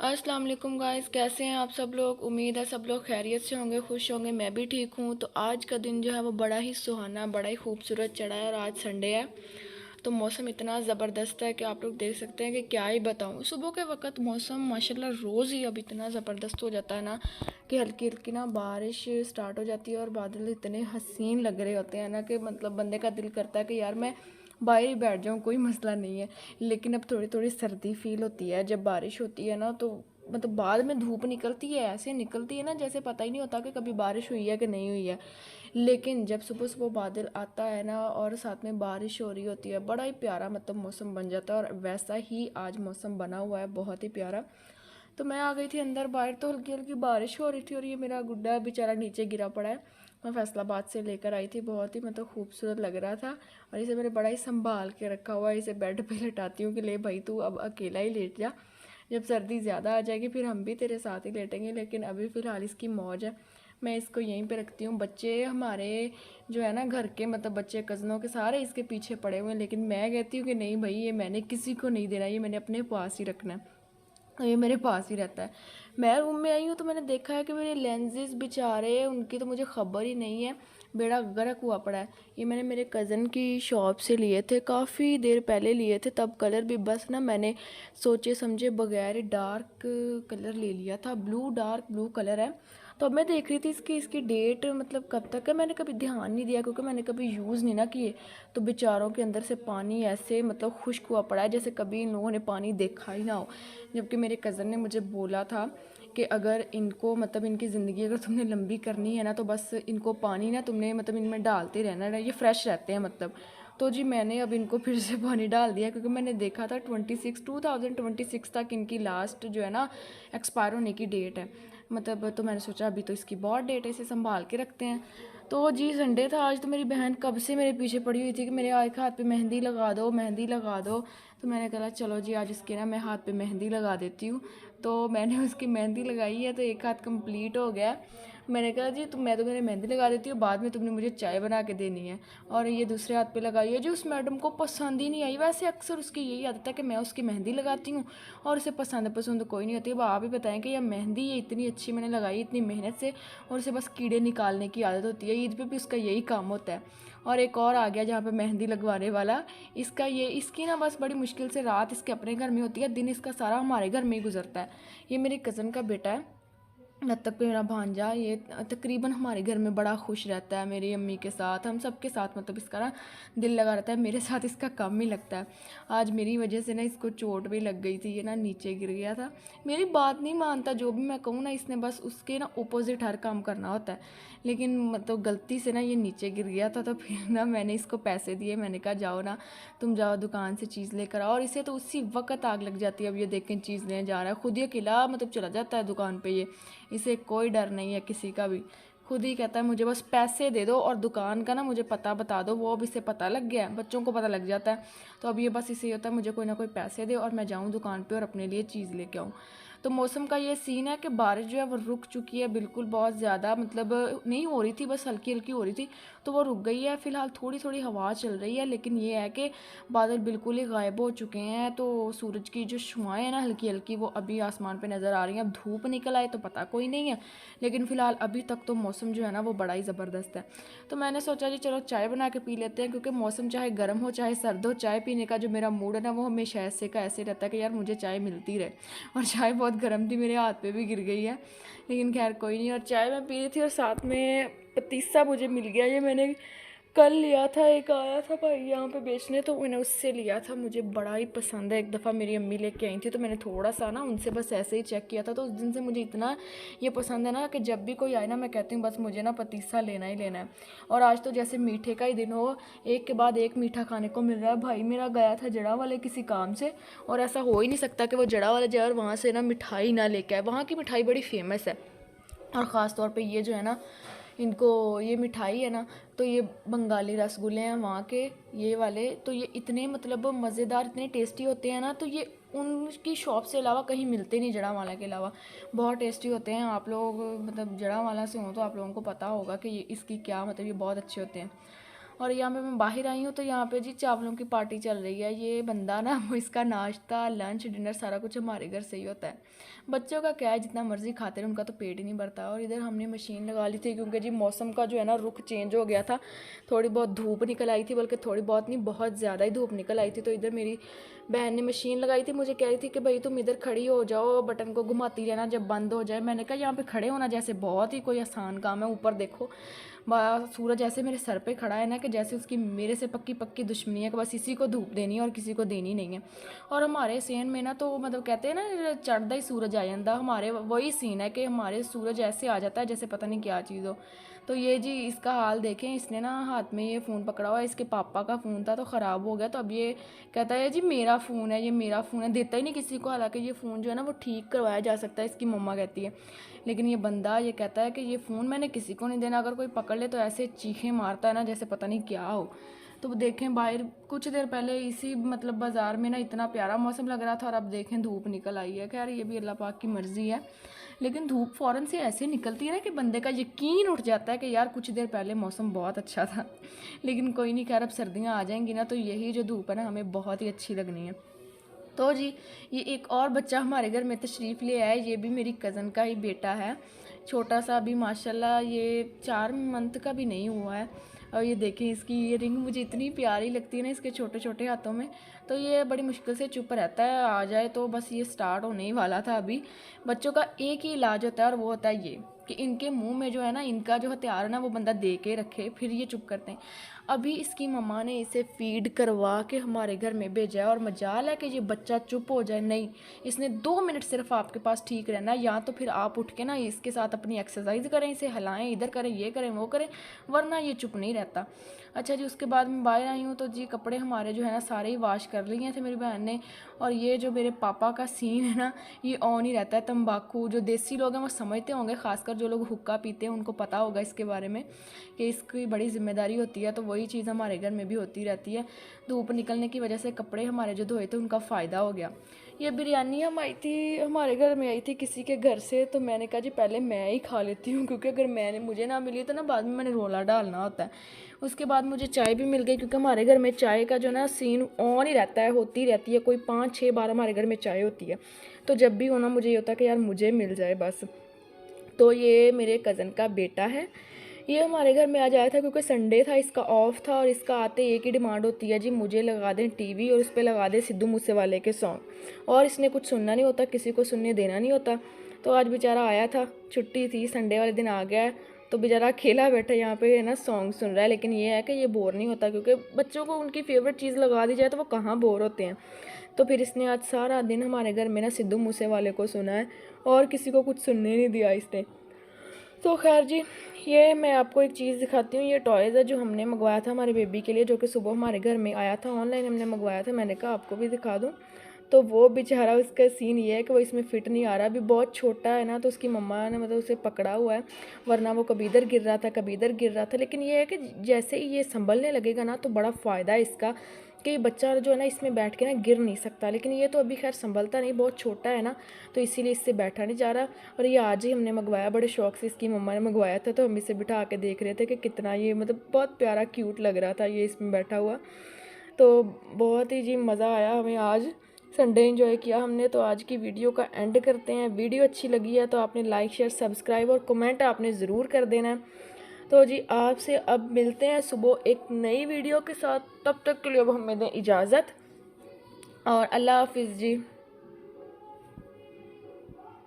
अस्सलाम वालेकुम गाइस, कैसे हैं आप सब लोग। उम्मीद है सब लोग खैरियत से होंगे, खुश होंगे। मैं भी ठीक हूँ। तो आज का दिन जो है वो बड़ा ही सुहाना, बड़ा ही खूबसूरत चढ़ा है और आज संडे है। तो मौसम इतना ज़बरदस्त है कि आप लोग देख सकते हैं कि क्या ही बताऊँ। सुबह के वक्त मौसम माशाल्लाह रोज़ ही अब इतना ज़बरदस्त हो जाता है ना कि हल्की हल्की ना बारिश स्टार्ट हो जाती है और बादल इतने हसीन लग रहे होते हैं ना कि मतलब बंदे का दिल करता है कि यार मैं बाहर ही बैठ जाऊँ, कोई मसला नहीं है। लेकिन अब थोड़ी थोड़ी सर्दी फील होती है जब बारिश होती है ना, तो मतलब बाद में धूप निकलती है, ऐसे निकलती है ना जैसे पता ही नहीं होता कि कभी बारिश हुई है कि नहीं हुई है। लेकिन जब सुबह सुबह बादल आता है ना और साथ में बारिश हो रही होती है, बड़ा ही प्यारा मतलब मौसम बन जाता है। और वैसा ही आज मौसम बना हुआ है, बहुत ही प्यारा। तो मैं आ गई थी अंदर, बाहर तो हल्की हल्की बारिश हो रही थी और ये मेरा गुड्डा बेचारा नीचे गिरा पड़ा है। मैं फैसलाबाद से लेकर आई थी, बहुत ही मतलब खूबसूरत लग रहा था। और इसे मैंने बड़ा ही संभाल के रखा हुआ है। इसे बेड पे लेटाती हूँ कि ले भाई तू अब अकेला ही लेट जा, जब सर्दी ज़्यादा आ जाएगी फिर हम भी तेरे साथ ही लेटेंगे। लेकिन अभी फ़िलहाल इसकी मौज है, मैं इसको यहीं पे रखती हूँ। बच्चे हमारे जो है ना घर के, मतलब बच्चे कज़नों के सारे इसके पीछे पड़े हुए हैं, लेकिन मैं कहती हूँ कि नहीं भाई, ये मैंने किसी को नहीं देना, ये मैंने अपने पास ही रखना है। ये मेरे पास ही रहता है। मैं रूम में आई हूँ तो मैंने देखा है कि मेरे लेंसेज बेचारे, उनकी तो मुझे ख़बर ही नहीं है, बेड़ा गर्क हुआ पड़ा है। ये मैंने मेरे कज़न की शॉप से लिए थे, काफ़ी देर पहले लिए थे। तब कलर भी बस ना मैंने सोचे समझे बगैर डार्क कलर ले लिया था, ब्लू, डार्क ब्लू कलर है। तो अब मैं देख रही थी इसकी इसकी डेट मतलब कब तक है, मैंने कभी ध्यान नहीं दिया क्योंकि मैंने कभी यूज़ नहीं ना किए। तो बेचारों के अंदर से पानी ऐसे मतलब खुश्क हुआ पड़ा है जैसे कभी इन लोगों ने पानी देखा ही ना हो। जबकि मेरे कज़न ने मुझे बोला था कि अगर इनको मतलब इनकी ज़िंदगी अगर तुमने लंबी करनी है ना तो बस इनको पानी ना तुमने मतलब इनमें डालते रहना है, ये फ्रेश रहते हैं मतलब। तो जी मैंने अब इनको फिर से पानी डाल दिया क्योंकि मैंने देखा था 2026 तक इनकी लास्ट जो है ना एक्सपायर होने की डेट है मतलब। तो मैंने सोचा अभी तो इसकी बहुत डेट है, इसे संभाल के रखते हैं। तो जी संडे था आज, तो मेरी बहन कब से मेरे पीछे पड़ी हुई थी कि मेरे एक हाथ पे मेहंदी लगा दो, मेहंदी लगा दो। तो मैंने कहा चलो जी आज इसके ना मैं हाथ पे मेहंदी लगा देती हूँ। तो मैंने उसकी मेहंदी लगाई है तो एक हाथ कंप्लीट हो गया। मैंने कहा जी मैं तो मेरी मेहंदी लगा देती हूँ, बाद में तुमने मुझे चाय बना के देनी है। और ये दूसरे हाथ पे लगाई है जो उस मैडम को पसंद ही नहीं आई। वैसे अक्सर उसकी यही आदत है कि मैं उसकी मेहंदी लगाती हूँ और उसे पसंद पसंद कोई नहीं होती। अब आप ही बताएं कि यह मेहंदी ये इतनी अच्छी मैंने लगाई इतनी मेहनत से, और उसे बस कीड़े निकालने की आदत होती है। ईद पे भी उसका यही काम होता है। और एक और आ गया जहाँ पे मेहंदी लगवाने वाला, इसका ये इसकी ना बस बड़ी मुश्किल से रात इसके अपने घर में होती है, दिन इसका सारा हमारे घर में ही गुजरता है। ये मेरे कज़न का बेटा है तक पे, मेरा भांजा, ये तकरीबन हमारे घर में बड़ा खुश रहता है, मेरी अम्मी के साथ, हम सब के साथ मतलब इसका ना दिल लगा रहता है। मेरे साथ इसका कम ही लगता है। आज मेरी वजह से ना इसको चोट भी लग गई थी, ये ना नीचे गिर गया था। मेरी बात नहीं मानता, जो भी मैं कहूँ ना इसने बस उसके ना अपोजिट हर काम करना होता है। लेकिन मतलब गलती से ना ये नीचे गिर गया था तो फिर ना मैंने इसको पैसे दिए, मैंने कहा जाओ ना तुम जाओ दुकान से चीज़ लेकर आओ। और इसे तो उसी वक्त आग लग जाती है। अब ये देखें चीज़ लेने जा रहा है, खुद ही अकेला मतलब चला जाता है दुकान पे। ये इसे कोई डर नहीं है किसी का भी, खुद ही कहता है मुझे बस पैसे दे दो और दुकान का ना मुझे पता बता दो। वो अब इसे पता लग गया है, बच्चों को पता लग जाता है। तो अब ये बस इसे होता है मुझे कोई ना कोई पैसे दे और मैं जाऊँ दुकान पे और अपने लिए चीज़ लेके आऊँ। तो मौसम का ये सीन है कि बारिश जो है वो रुक चुकी है बिल्कुल, बहुत ज़्यादा मतलब नहीं हो रही थी, बस हल्की हल्की हो रही थी, तो वो रुक गई है। फ़िलहाल थोड़ी थोड़ी हवा चल रही है, लेकिन ये है कि बादल बिल्कुल ही गायब हो चुके हैं। तो सूरज की जो शुआएँ हैं ना हल्की हल्की, वो अभी आसमान पे नज़र आ रही हैं। अब धूप निकल आए तो पता कोई नहीं है, लेकिन फ़िलहाल अभी तक तो मौसम जो है ना वो बड़ा ही ज़बरदस्त है। तो मैंने सोचा जी चलो चाय बना के पी लेते हैं, क्योंकि मौसम चाहे गर्म हो चाहे सर्द हो, चाय पीने का जो मेरा मूड है ना वो हमेशा ऐसे का ऐसे रहता है कि यार मुझे चाय मिलती रहे। और चाय बहुत गर्म थी, मेरे हाथ पे भी गिर गई है, लेकिन खैर कोई नहीं। और चाय मैं पी रही थी और साथ में पतीसा मुझे मिल गया। ये मैंने कल लिया था, एक आया था भाई यहाँ पे बेचने, तो मैंने उससे लिया था, मुझे बड़ा ही पसंद है। एक दफ़ा मेरी अम्मी लेके आई थी तो मैंने थोड़ा सा ना उनसे बस ऐसे ही चेक किया था, तो उस दिन से मुझे इतना ये पसंद है ना कि जब भी कोई आए ना मैं कहती हूँ बस मुझे ना पतीसा लेना ही लेना है। और आज तो जैसे मीठे का ही दिन हो, एक के बाद एक मीठा खाने को मिल रहा है। भाई मेरा गया था जड़ा वाले किसी काम से, और ऐसा हो ही नहीं सकता कि वो जड़ा वाले जाए और वहाँ से ना मिठाई ना लेके आए। वहाँ की मिठाई बड़ी फेमस है, और ख़ास तौर पे ये जो है ना इनको ये मिठाई है ना, तो ये बंगाली रसगुल्ले हैं वहाँ के, ये वाले तो ये इतने मतलब मज़ेदार इतने टेस्टी होते हैं ना, तो ये उनकी शॉप से अलावा कहीं मिलते नहीं, जड़ावाला के अलावा। बहुत टेस्टी होते हैं। आप लोग मतलब जड़ावाला से हो तो आप लोगों को पता होगा कि ये इसकी क्या मतलब ये बहुत अच्छे होते हैं। और यहाँ पे मैं बाहर आई हूँ तो यहाँ पे जी चावलों की पार्टी चल रही है। ये बंदा ना वो इसका नाश्ता लंच डिनर सारा कुछ हमारे घर से ही होता है। बच्चों का क्या है, जितना मर्जी खाते रहे, उनका तो पेट ही नहीं भरता। और इधर हमने मशीन लगा ली थी क्योंकि जी मौसम का जो है ना रुख चेंज हो गया था। थोड़ी बहुत धूप निकल आई थी, बल्कि थोड़ी बहुत नहीं, बहुत ज़्यादा ही धूप निकल आई थी। तो इधर मेरी बहन ने मशीन लगाई थी, मुझे कह रही थी कि भाई तुम इधर खड़ी हो जाओ, बटन को घुमाती रहना, जब बंद हो जाए। मैंने कहा यहाँ पे खड़े होना जैसे बहुत ही कोई आसान काम है, ऊपर देखो सूरज ऐसे मेरे सर पे खड़ा है ना कि जैसे उसकी मेरे से पक्की पक्की दुश्मनी है कि बस इसी को धूप देनी है और किसी को देनी नहीं है। और हमारे सीन में ना तो मतलब कहते हैं ना चढ़दा ही सूरज आ जाता, हमारे वही सीन है कि हमारे सूरज ऐसे आ जाता है जैसे पता नहीं क्या चीज़ हो। तो ये जी इसका हाल देखें, इसने ना हाथ में ये फ़ोन पकड़ा हुआ है, इसके पापा का फ़ोन था तो ख़राब हो गया, तो अब ये कहता है जी मेरा फ़ोन है, ये मेरा फ़ोन है, देता ही नहीं किसी को। हालांकि ये फ़ोन जो है ना वो ठीक करवाया जा सकता है, इसकी मम्मा कहती है, लेकिन ये बंदा ये कहता है कि ये फ़ोन मैंने किसी को नहीं देना, अगर कोई पकड़ ले तो ऐसे चीखें मारता है ना जैसे पता नहीं क्या हो। तो देखें बाहर कुछ देर पहले इसी मतलब बाज़ार में ना इतना प्यारा मौसम लग रहा था और अब देखें धूप निकल आई है। खैर ये भी अल्लाह पाक की मर्ज़ी है, लेकिन धूप फ़ौरन से ऐसे निकलती है ना कि बंदे का यकीन उठ जाता है कि यार कुछ देर पहले मौसम बहुत अच्छा था। लेकिन कोई नहीं, खैर अब सर्दियाँ आ जाएंगी ना तो यही जो धूप है ना हमें बहुत ही अच्छी लगनी है। तो जी ये एक और बच्चा हमारे घर में तशरीफ़ ले आया है, ये भी मेरी कज़न का ही बेटा है, छोटा सा अभी माशाल्लाह, ये 4 मंथ का भी नहीं हुआ है। और ये देखें इसकी ये रिंग मुझे इतनी प्यारी लगती है ना इसके छोटे छोटे हाथों में। तो ये बड़ी मुश्किल से चुप रहता है, आ जाए तो बस ये स्टार्ट होने ही वाला था अभी। बच्चों का एक ही इलाज होता है और वो होता है ये कि इनके मुंह में जो है ना इनका जो हथियार है ना वो बंदा दे के रखे, फिर ये चुप करते हैं। अभी इसकी मम्मा ने इसे फीड करवा के हमारे घर में भेजा है और मजाल है कि ये बच्चा चुप हो जाए, नहीं, इसने 2 मिनट सिर्फ आपके पास ठीक रहना है, या तो फिर आप उठ के ना इसके साथ अपनी एक्सरसाइज करें, इसे हिलाएं, इधर करें, ये करें, वो करें, वरना ये चुप नहीं रहता। अच्छा जी उसके बाद मैं बाहर आई हूँ तो जी कपड़े हमारे जो है ना सारे ही वाश कर लिए थे मेरी बहन ने। और ये जो मेरे पापा का सीन है ना ये ऑन ही रहता है। तंबाकू जो देसी लोग हैं वो समझते होंगे, खासकर जो लोग हुक्का पीते हैं उनको पता होगा इसके बारे में कि इसकी बड़ी जिम्मेदारी होती है। तो वही चीज़ हमारे घर में भी होती रहती है। धूप निकलने की वजह से कपड़े हमारे जो धोए थे उनका फ़ायदा हो गया। ये बिरयानी हम आई थी, हमारे घर में आई थी किसी के घर से, तो मैंने कहा जी पहले मैं ही खा लेती हूँ, क्योंकि अगर मैंने मुझे ना मिली तो ना बाद में मैंने रोला डालना होता है। उसके बाद मुझे चाय भी मिल गई, क्योंकि हमारे घर में चाय का जो ना सीन ऑन ही रहता है, होती रहती है, कोई 5-6 बार हमारे घर में चाय होती है। तो जब भी होना मुझे ये होता है कि यार मुझे मिल जाए बस। तो ये मेरे कज़न का बेटा है, ये हमारे घर में आज आया था क्योंकि संडे था, इसका ऑफ था, और इसका आते एक ही डिमांड होती है जी मुझे लगा दें टीवी और उस पर लगा दें सिद्धू मूसेवाले के सॉन्ग, और इसने कुछ सुनना नहीं होता, किसी को सुनने देना नहीं होता। तो आज बेचारा आया था, छुट्टी थी, संडे वाले दिन आ गया है, तो बेचारा अकेला बैठा यहाँ पे है ना सॉन्ग सुन रहा है। लेकिन ये है कि ये बोर नहीं होता, क्योंकि बच्चों को उनकी फेवरेट चीज़ लगा दी जाए तो वो कहाँ बोर होते हैं। तो फिर इसने आज सारा दिन हमारे घर में ना सिद्धू मूसेवाले को सुना है और किसी को कुछ सुनने नहीं दिया इसने। तो खैर जी ये मैं आपको एक चीज़ दिखाती हूँ, ये टॉयज़ है जो हमने मंगवाया था हमारे बेबी के लिए, जो कि सुबह हमारे घर में आया था, ऑनलाइन हमने मंगवाया था, मैंने कहा आपको भी दिखा दूँ। तो वो बेचारा उसका सीन ये है कि वो इसमें फ़िट नहीं आ रहा, अभी बहुत छोटा है ना, तो उसकी मम्मा ने मतलब उसे पकड़ा हुआ है, वरना वो कभी इधर गिर रहा था कभी इधर गिर रहा था। लेकिन ये है कि जैसे ही ये संभलने लगेगा ना तो बड़ा फ़ायदा है इसका, कि बच्चा जो है ना इसमें बैठ के ना गिर नहीं सकता। लेकिन ये तो अभी खैर संभलता नहीं, बहुत छोटा है ना, तो इसीलिए इससे बैठा नहीं जा रहा। और ये आज ही हमने मंगवाया, बड़े शौक से इसकी मम्मा ने मंगवाया था, तो हम इसे बिठा के देख रहे थे कि कितना ये मतलब बहुत प्यारा क्यूट लग रहा था ये इसमें बैठा हुआ। तो बहुत ही जी मज़ा आया हमें, आज संडे एंजॉय किया हमने। तो आज की वीडियो का एंड करते हैं। वीडियो अच्छी लगी है तो आपने लाइक शेयर सब्सक्राइब और कमेंट आपने ज़रूर कर देना है। तो जी आपसे अब मिलते हैं सुबह एक नई वीडियो के साथ, तब तक के लिए अब हमें दें इजाज़त और अल्लाह हाफिज़ जी।